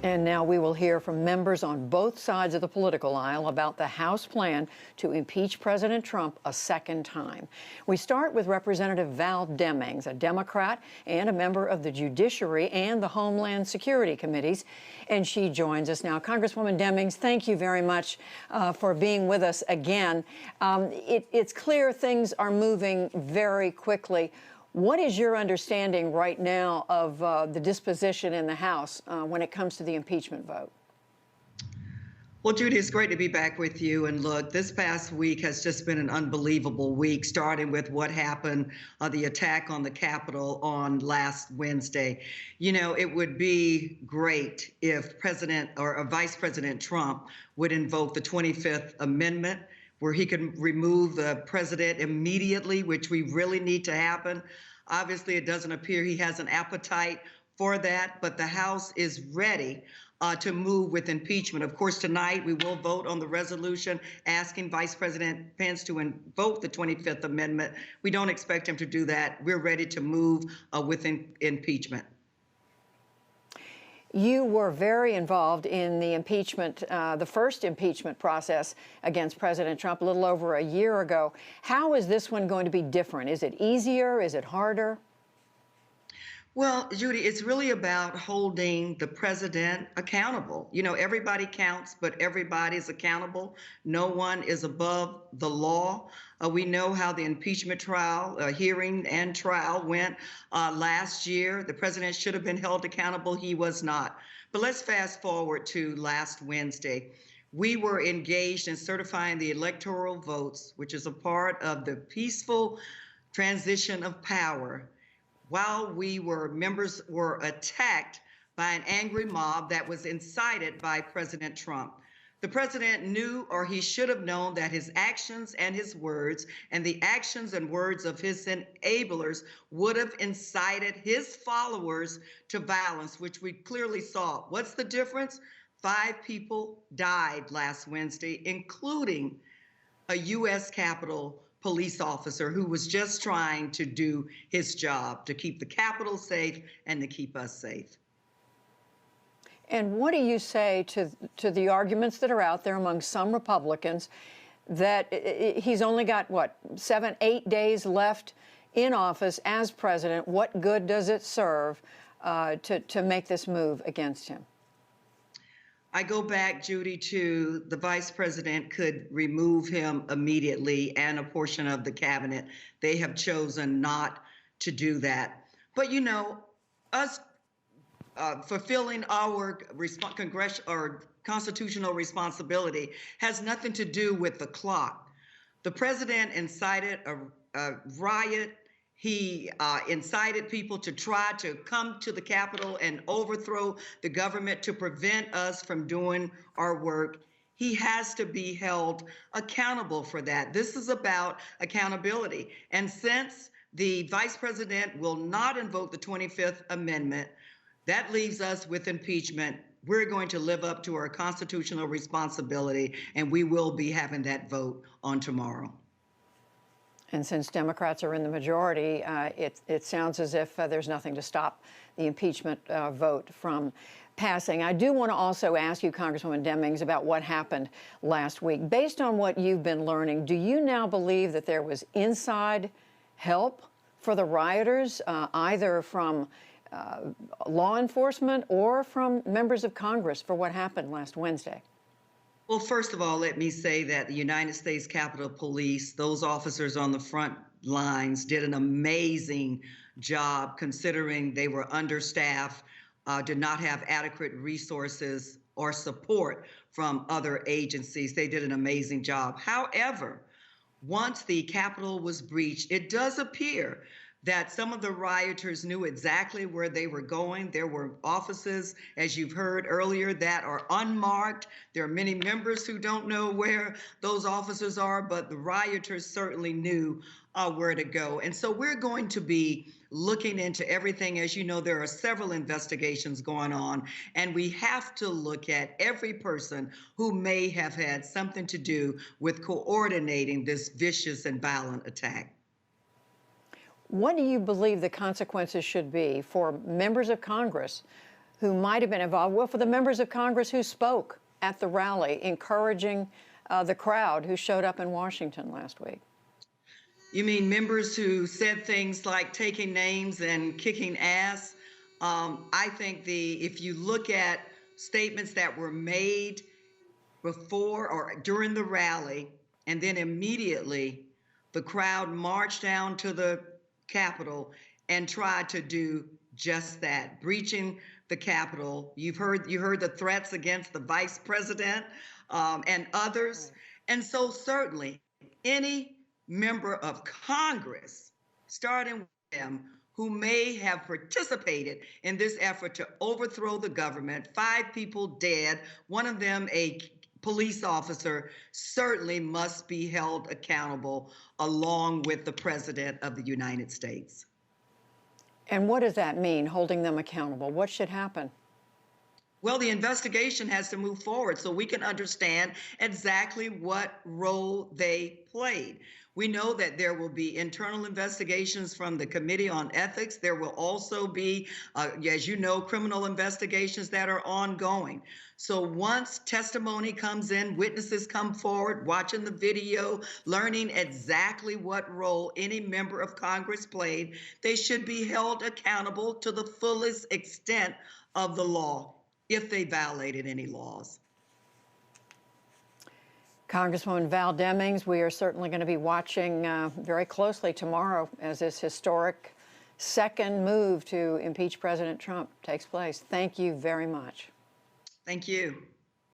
And now we will hear from members on both sides of the political aisle about the House plan to impeach President Trump a second time. We start with Representative Val Demings, a Democrat and a member of the Judiciary and the Homeland Security Committees. And she joins us now. Congresswoman Demings, thank you very much for being with us again. It's clear things are moving very quickly. What is your understanding right now of the disposition in the House when it comes to the impeachment vote? Well, Judy, it's great to be back with you. And look, this past week has just been an unbelievable week, starting with what happened, the attack on the Capitol on last Wednesday. You know, it would be great if President or Vice President Trump would invoke the 25th Amendment, where he could remove the president immediately, which we really need to happen. Obviously, it doesn't appear he has an appetite for that, but the House is ready to move with impeachment. Of course, tonight we will vote on the resolution asking Vice President Pence to invoke the 25th Amendment. We don't expect him to do that. We're ready to move with impeachment. You were very involved in the impeachment, the first impeachment process against President Trump a little over a year ago. How is this one going to be different? Is it easier? Is it harder? Well, Judy, it's really about holding the president accountable. You know, everybody counts, but everybody's accountable. No one is above the law. We know how the impeachment trial, hearing and trial went last year. The president should have been held accountable. He was not. But let's fast forward to last Wednesday. We were engaged in certifying the electoral votes, which is a part of the peaceful transition of power, while members were attacked by an angry mob that was incited by President Trump. The president knew, or he should have known, that his actions and his words and the actions and words of his enablers would have incited his followers to violence, which we clearly saw. What's the difference? 5 people died last Wednesday, including a U.S. Capitol police officer who was just trying to do his job, to keep the Capitol safe and to keep us safe. And what do you say to the arguments that are out there among some Republicans that he's only got, what, 7, 8 days left in office as president? What good does it serve to make this move against him? I go back, Judy, to the vice president could remove him immediately and a portion of the cabinet. They have chosen not to do that. But, you know, us fulfilling our constitutional responsibility has nothing to do with the clock. The president incited a riot. He incited people to try to come to the Capitol and overthrow the government to prevent us from doing our work. He has to be held accountable for that. This is about accountability. And since the vice president will not invoke the 25th Amendment, that leaves us with impeachment. We're going to live up to our constitutional responsibility, and we will be having that vote on tomorrow. And since Democrats are in the majority, it sounds as if there's nothing to stop the impeachment vote from passing. I do want to also ask you, Congresswoman Demings, about what happened last week. Based on what you've been learning, do you now believe that there was inside help for the rioters, either from law enforcement or from members of Congress for what happened last Wednesday? Well, first of all, let me say that the United States Capitol Police, those officers on the front lines, did an amazing job considering they were understaffed, did not have adequate resources or support from other agencies. They did an amazing job. However, once the Capitol was breached, it does appear that some of the rioters knew exactly where they were going. There were offices, as you've heard earlier, that are unmarked. There are many members who don't know where those officers are, but the rioters certainly knew where to go. And so we're going to be looking into everything. As you know, there are several investigations going on, and we have to look at every person who may have had something to do with coordinating this vicious and violent attack. What do you believe the consequences should be for members of Congress who might have been involved? Well, for the members of Congress who spoke at the rally, encouraging the crowd who showed up in Washington last week. You mean members who said things like taking names and kicking ass? I think if you look at statements that were made before or during the rally, and then immediately the crowd marched down to the Capitol and tried to do just that, breaching the Capitol. You heard the threats against the vice president and others. And so certainly any member of Congress, starting with them, who may have participated in this effort to overthrow the government, 5 people dead, one of them a police officer, certainly must be held accountable along with the President of the United States. And what does that mean, holding them accountable? What should happen? Well, the investigation has to move forward so we can understand exactly what role they played. We know that there will be internal investigations from the Committee on Ethics. There will also be, as you know, criminal investigations that are ongoing. So once testimony comes in, witnesses come forward, watching the video, learning exactly what role any member of Congress played, they should be held accountable to the fullest extent of the law if they violated any laws. Congresswoman Val Demings, we are certainly going to be watching very closely tomorrow as this historic second move to impeach President Trump takes place. Thank you very much. Thank you.